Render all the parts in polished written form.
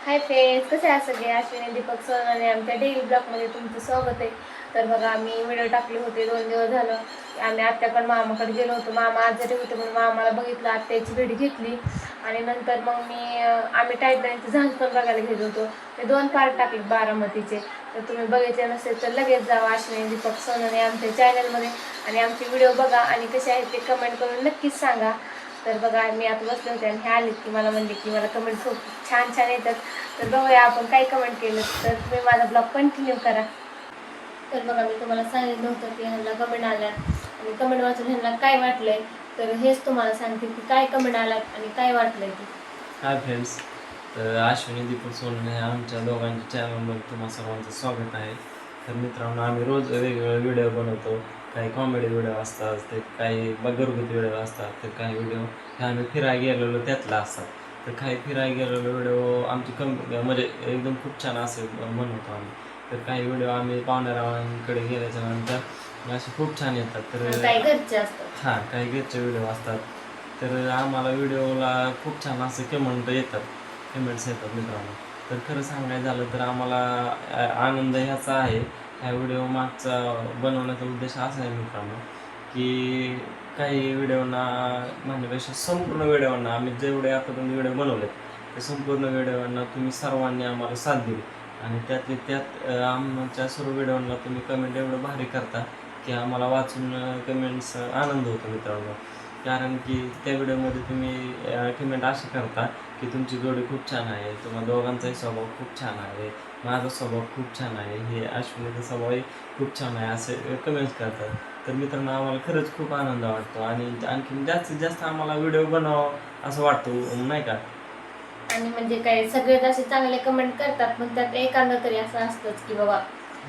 Hi friends, कसे आहात सगळे? अश्विनी दीपक सोनाने आमच्या डेली ब्लॉगमध्ये तुमचं स्वागत आहे. तर बघा, आम्ही व्हिडिओ टाकले होते 2 दिवस झालं. आम्ही आत्याकडे मामाकडे गेलो होतो. मामा आजारी होते म्हणून मामाला बघितलं, आत्याची भेट घेतली आणि नंतर मग आम्ही टाईटलाईनचं झांज पण बघायला गेलो होतो. ते 2 पार्ट टाकले बारामतीचे. तर तुम्ही बघितले नसेल तर लगेच जावा अश्विनी दीपक सोनाने आमच्या चॅनलमध्ये आणि आमचे व्हिडिओ बघा आणि कसे आहेत ते कमेंट करून नक्कीच सांगा. तर बघा, मी आता बसले होते आणि हे आले की मला म्हणले की मला कमेंट खूप छान छान येतात. तर बघूया आपण काय कमेंट केलं. तर तुम्ही माझा ब्लॉग कंटिन्यू करा. तर बघा, मी तुम्हाला सांगितलं होतं की ह्यांना कमेंट आल्या आणि कमेंट वाचून ह्यांना काय वाटलंय. तर हेच तुम्हाला सांगते की काय कमेंट आल्यात आणि काय वाटलंय ते. हाय फ्रेंड्स, तर अश्विनी दीपक सोनने आमच्या दोघांच्या चॅनलवर तुम्हा सर्वांचं स्वागत आहे. तर मित्रांनो, आम्ही रोज वेगवेगळे व्हिडिओ बनवतो. काही कॉमेडी व्हिडिओ असतात, ते काही घरगुती व्हिडिओ असतात, तर काही व्हिडिओ हे आम्ही फिरायला गेलेलो त्यातला असतात. तर काही फिरायला गेलेलो व्हिडिओ आमची म्हणजे एकदम खूप छान असे बनवतो आम्ही. तर काही व्हिडिओ आम्ही पाहुण्यारावांकडे गेल्याच्या नंतर असे खूप छान येतात. तर काही घरचे असतात. हां, काही घरचे व्हिडिओ असतात. तर आम्हाला व्हिडिओला खूप छान असे कमेंट्स येतात मित्रांनो. तर खरं सांगायचं झालं तर आम्हाला आनंद ह्याचा आहे, ह्या व्हिडिओ मागचा बनवण्याचा उद्देश असा आहे मित्रांनो, की काही व्हिडिओना म्हणण्यापेक्षा संपूर्ण व्हिडिओना आम्ही जेवढे आतापर्यंत व्हिडिओ बनवले ते संपूर्ण व्हिडिओना तुम्ही सर्वांनी आम्हाला साथ दिली आणि त्यातले त्यात आमच्या सर्व व्हिडिओला तुम्ही कमेंट एवढं भारी करता की आम्हाला वाचून कमेंट्स आनंद होतो मित्रांनो. कारण की त्या व्हिडिओमध्ये तुम्ही कमेंट अशी करता की तुमची जोडी खूप छान आहे, तुम्हा दोघांचाही स्वभाव खूप छान आहे, माझा स्वभाव खूप छान आहे, हे अश्विनीचा स्वभावही खूप छान आहे, असे कमेंट्स करतात. तर मित्रांनो, आम्हाला खरंच खूप आनंद वाटतो आणि आणखीन जास्तीत जास्त आम्हाला व्हिडिओ बनावं असं वाटतं, नाही का? आणि म्हणजे काय, सगळेच असे चांगले कमेंट करतात पण त्यात एखादा तरी असं असतंच की बाबा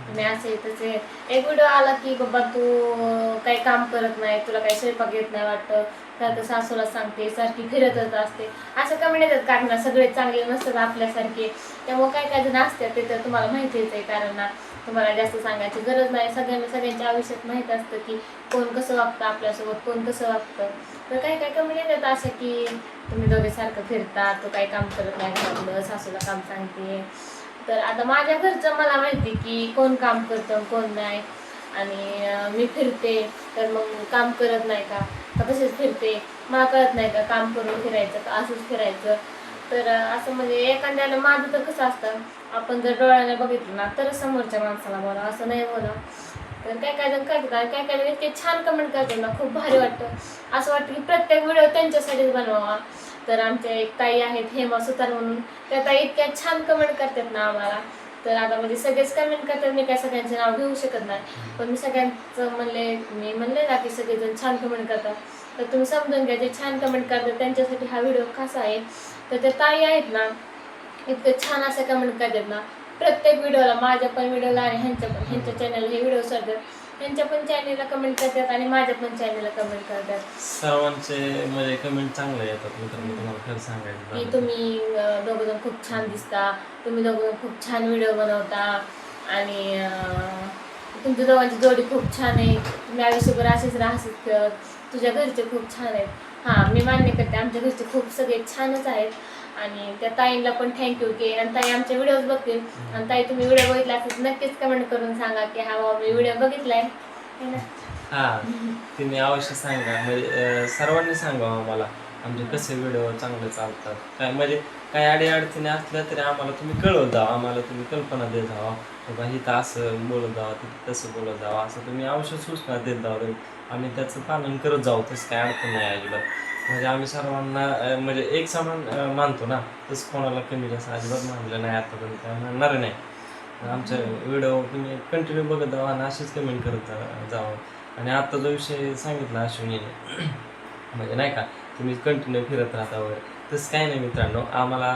तुम्ही असे तसे. एक व्हिडिओ आला की बाबा तू काही काम करत नाही, तुला काही स्वयंपाक येत नाही वाटतं, सारखं सासूला सांगते, सारखी फिरतच असते, असं कमेंट येतात. कारण सगळे चांगले नसतात आपल्यासारखे. त्यामुळे काय काय जण असतात ते तर तुम्हाला माहितीच आहे. कारण तुम्हाला जास्त सांगायची गरज नाही. सगळ्यांच्या आयुष्यात माहीत असतं की कोण कसं वागतं आपल्यासोबत, कोण कसं वागतं. तर काही काही कमेंट येतात असं की तुम्ही दोघे सारखं फिरता, तो काही काम करत नाही घरातलं, सासूला काम सांगते. तर आता माझ्या घरचं मला माहिती की कोण काम करतं कोण नाही. आणि मी फिरते तर मग काम करत नाही का तसेच फिरते, मला कळत नाही का काम करून फिरायचं का असंच फिरायचं. तर असं म्हणजे एखाद्याला माझं तर कसं असतं, आपण जर डोळ्याने बघितलं ना तर समोरच्या माणसाला बोला, असं नाही बोला. तर काय काय जण करतात आणि काय काय जण इतके छान कमेंट करतात ना, खूप भारी वाटतं. असं वाटतं की प्रत्येक व्हिडिओ त्यांच्यासाठीच बनवावा. तर आमच्या एक ताई आहेत हेमा सुतार म्हणून, त्या ताई इतक्या छान कमेंट करतात ना आम्हाला. तर आता म्हणजे सगळेच कमेंट करतात, मी काय सगळ्यांचे नाव घेऊ शकत नाही. पण मी सगळ्यांचं मी म्हणले ना की सगळेजण छान कमेंट करतात. तर तुम्ही समजून घ्या, जे छान कमेंट करतात त्यांच्यासाठी हा व्हिडिओ कसा आहे. तर त्या ताई आहेत ना, इतकं छान असं कमेंट करतात ना प्रत्येक व्हिडिओला, माझ्या पण व्हिडिओला आणि ह्यांच्या चॅनल हे व्हिडिओ करतात, ह्यांच्या पण चॅनलला कमेंट करतात आणि माझ्या पण चॅनलला कमेंट करतात. सर्वांचे म्हणजे कमेंट चांगले येतात मित्रांनो, तुम्हाला खरं सांगायचं की झालं तर. तुम्ही दोघंजण खूप छान दिसता, तुम्ही दोघं खूप छान व्हिडिओ बनवता आणि तुमच्या दोघांची जोडी खूप छान आहे, तुम्ही आयुष्यभर असेच राहत खेळत, तुझ्या घरचे खूप छान आहेत. हां, मी मान्य करते आमच्या घरचे खूप सगळे छानच आहेत. आणि त्या ताईंना पण थँक्यू की, आणि ताई आमचे व्हिडिओज बघतील. आणि ताई, तुम्ही व्हिडिओ बघितला असेल नक्कीच कमेंट करून सांगा की हा बाबा मी व्हिडिओ बघितलाय ना. हां, तुम्ही अवश्य सांगा, म्हणजे सर्वांनी सांगावं आम्हाला आमचे कसे व्हिडिओ चांगले चालतात. काय म्हणजे काही अडीअडचणी असल्या तरी आम्हाला तुम्ही कळवत जावा, आम्हाला तुम्ही कल्पना देत जावा, बाबा इथं असं बोलत जावा, तिथं तसं बोलत जावा, असं तुम्ही अवश्य सूचना देत जावा. आम्ही त्याचं पालन करत जाऊ, तसं काही अडचण नाही अजिबात. म्हणजे आम्ही सर्वांना म्हणजे एक समान मानतो ना, तसं कोणाला कमी जास्त अजिबात मानलं नाही आतापर्यंत, म्हणणार नाही. आमच्या व्हिडिओ तुम्ही कंटिन्यू बघत जावा आणि अशीच कमेंट करत जावा. आणि आत्ता जो विषय सांगितला अश्विनीने म्हणजे नाही का, तुम्ही कंटिन्यू फिरत राहता वगैरे, तसं काही नाही मित्रांनो. आम्हाला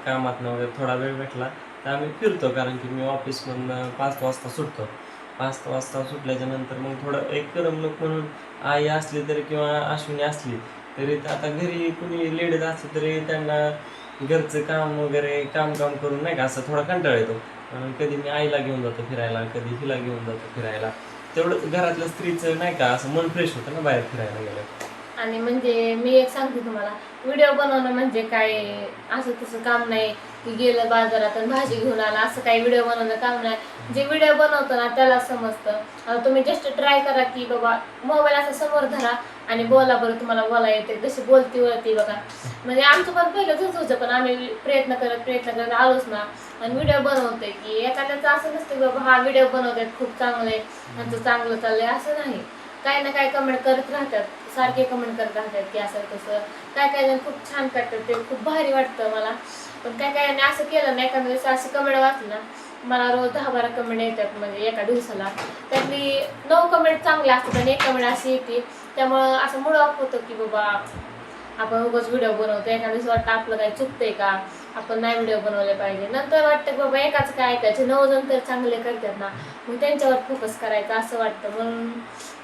कामातनं वगैरे थोडा वेळ भेटला तर आम्ही फिरतो, कारण की मी ऑफिसमधनं 5 वाजता सुटतो. 5 वाजता सुटल्याच्या नंतर मग थोडं एक करमणूक म्हणून आई असली तरी किंवा अश्विनी असली तरी, आता घरी कुणी लेडीज असली तरी त्यांना घरचं काम वगैरे काम करून नाही का असं थोडा कंटाळा येतो. म्हणून कधी मी आईला घेऊन जातो फिरायला, कधी हिला घेऊन जातो फिरायला. तेवढंच घरातल्या स्त्रीचं नाही का असं मन फ्रेश होतं ना बाहेर फिरायला गेलं. आणि म्हणजे मी एक सांगते तुम्हाला, व्हिडिओ बनवणं म्हणजे काय असं तसं काम नाही की गेलं बाजारात आणि भाजी घेऊन आला, असं काही व्हिडिओ बनवणं काम नाही. जे व्हिडिओ बनवतो ना त्याला समजतं. आता तुम्ही जस्ट ट्राय करा की बाबा मोबाईल असा समोर धरा आणि बोला बरं, तुम्हाला बोला येते, कशी बोलती वळती बघा. म्हणजे आमचं पण पहिलं तसंच होतं, पण आम्ही प्रयत्न करत आलोच ना. आणि व्हिडिओ बनवतोय की एखाद्याचं असं नसतं की बाबा हा व्हिडिओ बनवतात खूप चांगले, त्यांचं चांगलं चाललंय, असं नाही. काही ना काही कमेंट करत राहतात, सारखे कमेंट करत राहतात की असं तसं. काय काय जण खूप छान करतात, ते खूप भारी वाटतं मला. पण काय काय असं केलं ना, एखाद्या दिवशी अशी कमेंट वाचली ना, मला रोज 10-12 कमेंट येतात म्हणजे एका दिवसाला. त्यातली 9 कमेंट चांगल्या असतात आणि 1 कमेंट अशी येते. त्यामुळं असं मूड ऑफ होतं की बाबा आपण उगाच व्हिडिओ बनवतो. एखाद्या दिवशी वाटतं आपलं काही चुकतंय का, आपण नाही व्हिडिओ बनवले पाहिजे. नंतर वाटतं की बाबा एकाच काय ऐकायचं, 9 जण तर चांगले करतात ना, मग त्यांच्यावर फोकस करायचा असं वाटतं. म्हणून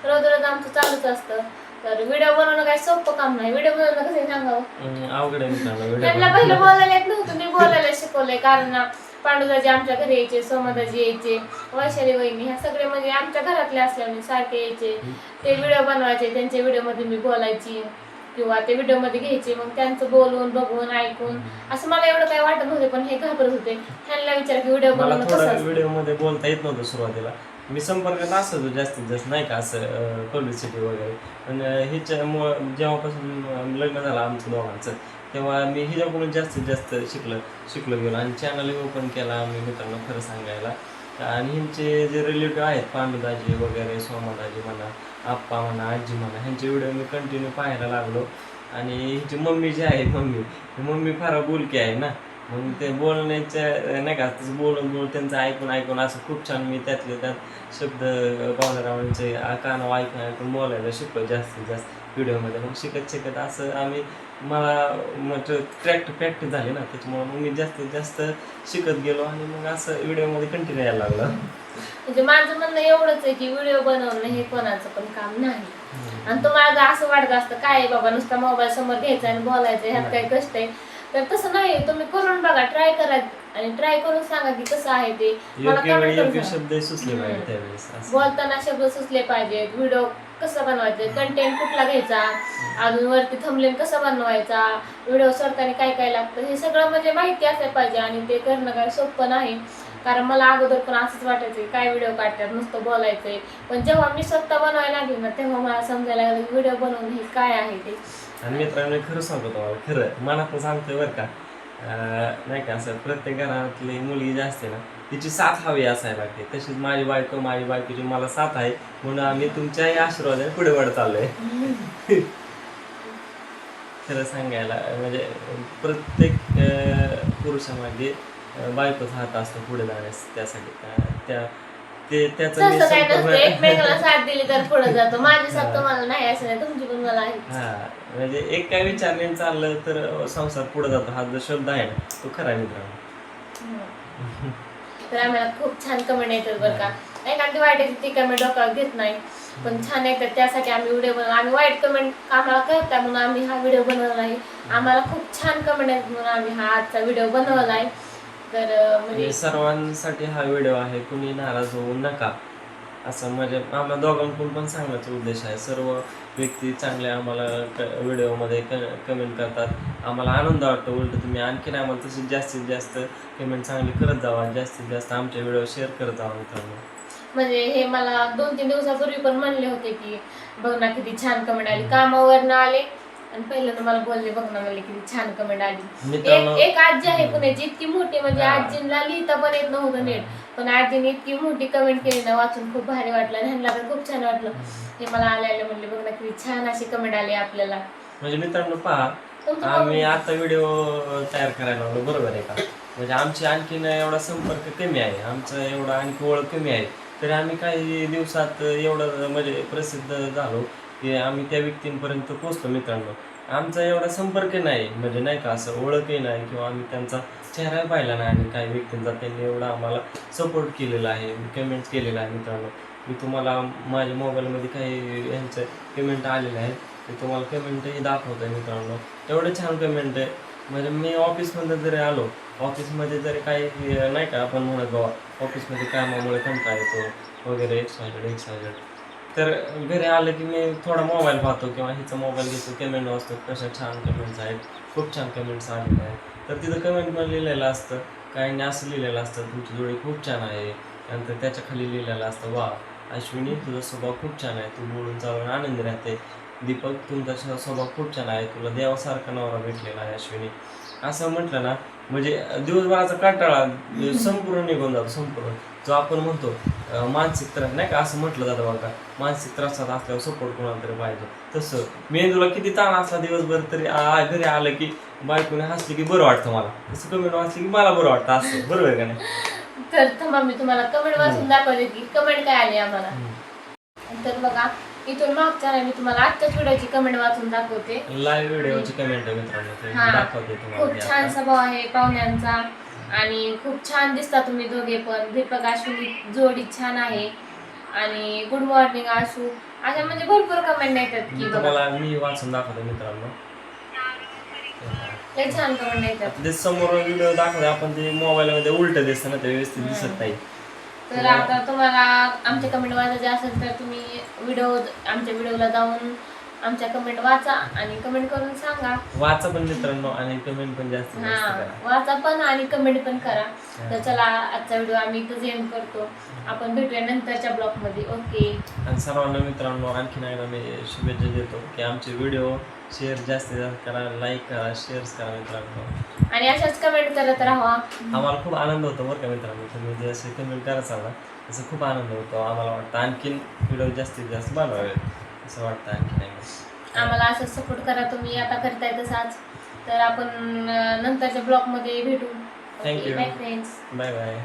रोज रोज आमचं चालूच असतं. तर व्हिडिओ बनवणं काही सोपं काम नाही. व्हिडिओ बनवणं कसं सांगावं, अवघड आहे मित्रांनो त्यांना पहिलं बोलायला येत नव्हतं, मी बोलायला शिकवलंय. कारण पांडुदाजी आमच्या घरी यायचे, सोमदाजी यायचे, वैशाली वहिनी, ह्या सगळे म्हणजे आमच्या घरातले असल्याने सारखे यायचे. ते व्हिडिओ बनवायचे, त्यांच्या व्हिडिओमध्ये मी बोलायची किंवा ते व्हिडिओमध्ये घ्यायचे. मग त्यांचं बोलून बघून ऐकून असं मला एवढं काही वाटत नव्हते, पण हे घाबरत होते. ह्यांना विचार की व्हिडिओ मला बनवणं थोडं कसं असतं. व्हिडिओमध्ये बोलता येत नव्हतं सुरुवातीला. मी संपर्कात असायचो जास्तीत जास्त, नाही का असं पब्लिसिटी वगैरे. पण ह्याच्यामुळं जेव्हापासून लग्न झालं आमचं दोघांचं, तेव्हा मी हिच्याकडून जास्तीत जास्त शिकलो गेलो आणि चॅनल ओपन केला आम्ही मित्रांनो, खरं सांगायला. आणि ह्यांचे जे रिलेटिव्ह आहेत, पांडुदाजी वगैरे, सोमादाजी म्हणा, आप्पा म्हणा, आजी म्हणा, ह्यांचे व्हिडिओ मी कंटिन्यू पाहायला लागलो. आणि हिची मम्मी जी आहे, मम्मी फार बोलकी आहे ना, मग ते बोलण्याच्या नाही का तसं बोलून त्यांचं ऐकून असं खूप छान मी त्यातले त्यात शब्द पाहुणेरावांचे कानावर ऐकून बोलायला शिकलो जास्तीत जास्त व्हिडिओमध्ये. मग शिकत असं आम्ही मग प्रॅक्टिस झाली ना, त्याच्यामुळे मग मी जास्तीत जास्त शिकत गेलो आणि मग असं व्हिडिओमध्ये कंटिन्यू यायला लागलं. म्हणजे माझं म्हणणं एवढंच आहे की व्हिडिओ बनवणं हे कोणाचं पण काम नाही. आणि तुम्हाला असं वाटत असतं काय बाबा नुसता मोबाईल समोर घ्यायचा आणि बोलायचं, ह्यात काही कष्ट आहे. तर तसं नाही, तुम्ही करून बघा, ट्राय करा आणि ट्राय करून सांगा की कसं आहे ते. मला योग्य वेळी कमेंट करून योग्य सांगा. शब्द सुचले पाहिजे त्यावेळेस असं. बोलताना शब्द सुचले पाहिजेत, व्हिडिओ कसं बनवायचं, कंटेंट कुठला घ्यायचा, अजून वरती थंबनेल कसं बनवायचा, व्हिडिओ सोडताना काय काय लागतं, हे सगळं म्हणजे माहिती असायला पाहिजे. आणि ते करणं काही सोपं नाही. कारण मला अगोदर पण असंच वाटायचं काय व्हिडिओ काढतात, नुसतं बोलायचंय. पण जेव्हा मी स्वतः बनवायला लागले ना, तेव्हा मला समजायला लागलं की व्हिडिओ बनवणं हे काय आहे ते. आणि मित्रांनो खरं सांगतो तुम्हाला, खरं मनातून सांगतोय बरं का. नाही का असं प्रत्येक घरातली मुलगी जी असते ना, तिची साथ हवी असायला लागते. तशीच माझी बायकोची मला साथ आहे, म्हणून आम्ही तुमच्याही आशीर्वादाने पुढे वाढत चाललोय. खरं सांगायला म्हणजे प्रत्येक पुरुषामागे बायकोचा हात असतो पुढे जाण्यास. त्यासाठी त्याचं मी तसं काय नसतं, एकमेकाला संपूर्ण साथ दिली तर पुढे जातो. माझी साथ तुम्हाला नाही असं नाही, तुमची पण मला आहे. हा म्हणजे एक काय विचारणे चाललं तर संसार पुढे जातो, हा जो शब्द आहे ना तो खरा आहे मित्रांनो. तर आम्हाला खूप छान कमेंट येतात बरं का. एखादी वाईट येते ती कमेंट डोक्यावर घेत नाही, पण छान येतात. त्यासाठी आम्ही व्हिडिओ बनवला. आम्ही वाईट कमेंट आम्हाला कळतात म्हणून आम्ही हा व्हिडिओ बनवला आहे. आम्हाला खूप छान कमेंट आहेत म्हणून आम्ही हा आजचा व्हिडिओ बनवला आहे. तर म्हणजे सर्वांसाठी हा व्हिडिओ आहे, कुणी नाराज होऊ नका असं म्हणजे आम्हाला दोघांकडून पण सांगण्याचा उद्देश आहे. सर्व व्यक्ती चांगले आम्हाला व्हिडिओमध्ये कमेंट करतात, आम्हाला आनंद वाटतो. उलट तुम्ही आणखीन आम्हाला तशी जास्तीत जास्त कमेंट चांगली करत जावा, जास्तीत जास्त आमचे व्हिडिओ शेअर करत जावा मित्रांनो. म्हणजे हे मला 2-3 दिवसापूर्वी पण म्हणले होते की बघ ना किती छान कमेंट आली. कामावरनं आले आणि पहिल्यांदा मला बोलले बघ ना मला किती छान कमेंट आली. मित्रांनो एक आजी आहे पुण्याची, इतकी मोठी म्हणजे आजींना लिहिता पण येत नव्हतं नीट, पण आजीने इतकी मोठी कमेंट केली ना, वाचून खूप भारी वाटलं आणि ह्यांना पण खूप छान वाटलं. हे मला आले म्हणले बघ ना किती छान अशी कमेंट आली आपल्याला. म्हणजे मित्रांनो पहा, आम्ही आता व्हिडिओ तयार करायला लागलो, बरोबर आहे का. म्हणजे आमची आणखीन एवढा संपर्क कमी आहे, आमचं एवढा आणखी ओळख कमी आहे, तरी आम्ही काही दिवसात एवढं म्हणजे प्रसिद्ध झालो की आम्ही त्या व्यक्तींपर्यंत पोहोचतो मित्रांनो. आमचा एवढा संपर्क नाही, म्हणजे नाही का असं ओळखही नाही किंवा आम्ही त्यांचा चेहरा पाहिला नाही. आणि काही व्यक्तींचा त्यांनी एवढा आम्हाला सपोर्ट केलेला आहे, कमेंट्स केलेला आहे मित्रांनो. मी तुम्हाला माझ्या मोबाईलमध्ये काही यांचे कमेंट आलेले आहेत, ते तुम्हाला कमेंटही दाखवतो आहे मित्रांनो. एवढं छान कमेंट आहे. म्हणजे मी ऑफिसमध्ये जरी आलो, ऑफिसमध्ये जरी काही नाही का आपण म्हणत बाबा ऑफिसमध्ये कामामुळे कंटाळा येतो वगैरे XYZ तर घरी आलं की मी थोडा मोबाईल पाहतो किंवा हिचा मोबाईल घेतो, कमेंट वाचतो, कशा छान कमेंट्स आहेत, खूप छान कमेंट्स आलेले आहेत. तर तिथं कमेंटमध्ये लिहिलेलं असतं, काहींनी असं लिहिलेलं असतं, तुमची जोडी खूप छान आहे. त्यानंतर त्याच्या खाली लिहिलेलं असतं, वा अश्विनी तुझा स्वभाव खूप छान आहे, तू बोलून चालून आनंदी राहते. दीपक तुमचा स्वभाव खूप छान आहे, तुला देवासारखा नवरा भेटलेला आहे अश्विनी. असं म्हटलं ना म्हणजे दिवसभराचा कंटाळा संपूर्ण निघून जातो, संपूर्ण. जो आपण म्हणतो मानसिक त्रास नाही का, असं म्हटलं जातं बघा, मानसिक त्रासात असल्यावर सपोर्ट कोणाला तरी पाहिजे. तसं मेंदूला किती ताण असला दिवसभर तरी घरी आलं की बायकोने हसली की बरं वाटतं मला, तसं कमेंट वाचली की मला बरं वाटतं, असं बरोबर आहे का नाही? तर थांबा मी तुम्हाला कमेंट वाचून दाखवते की कमेंट काय आली आम्हाला. तर बघा इथून मागच्या मी तुम्हाला आजच्याच व्हिडिओची कमेंट वाचून दाखवते. लाईव्ह व्हिडिओची कमेंट आहे मित्रांनो, ते हा. दाखवते तुम्हाला खूप मी छान आता. स्वभाव आहे पाहुण्यांचा आणि खूप छान दिसता तुम्ही दोघे पण. दीपक अश्विनी जोडी छान आहे आणि गुड मॉर्निंग आशू. अशा म्हणजे भरपूर कमेंट येतात की बघा तुम्हाला मी वाचून दाखवतो मित्रांनो. लय छान कमेंट येतात. आता ते समोर व्हिडिओ दाखवतो आपण, ते मोबाईल मध्ये उलट दिसतं ना, ते व्यवस्थित दिसत नाही. तर आता तुम्हाला आमच्या कमेंट वाचायचे असेल तर तुम्ही आमच्या व्हिडिओला जाऊन आमच्या कमेंट वाचा आणि कमेंट करून सांगा. वाचा पण मित्रांनो आणि कमेंट पण जास्त करा. वाचा पण आणि कमेंट पण करा. तर चला आजचा व्हिडिओ आम्ही इथं एंड करतो. आपण भेटूया नंतरच्या ब्लॉग मध्ये. ओके. आणि सर्वांना मित्रांनो आणखीन एकदा मी शुभेच्छा देतो की आमचे व्हिडिओ शेअर जास्तीत जास्त करा, लाईक करा, शेअर करा मित्रांनो. आणि अशाच कमेंट करत राहा. आम्हाला खूप आनंद होतो बरं का मित्रांनो, तुम्ही जे असे कमेंट करायचा ना त्याचा खूप आनंद होतो. आम्हाला वाटतं आणखीन व्हिडिओ जास्तीत जास्त बनवावे असं वाटतं. आणखीन आम्हाला असं सपोर्ट करा तुम्ही आता करताय तसाच. तर आपण नंतरच्या ब्लॉग मध्ये भेटू. Thank you. Bye friends. Bye bye.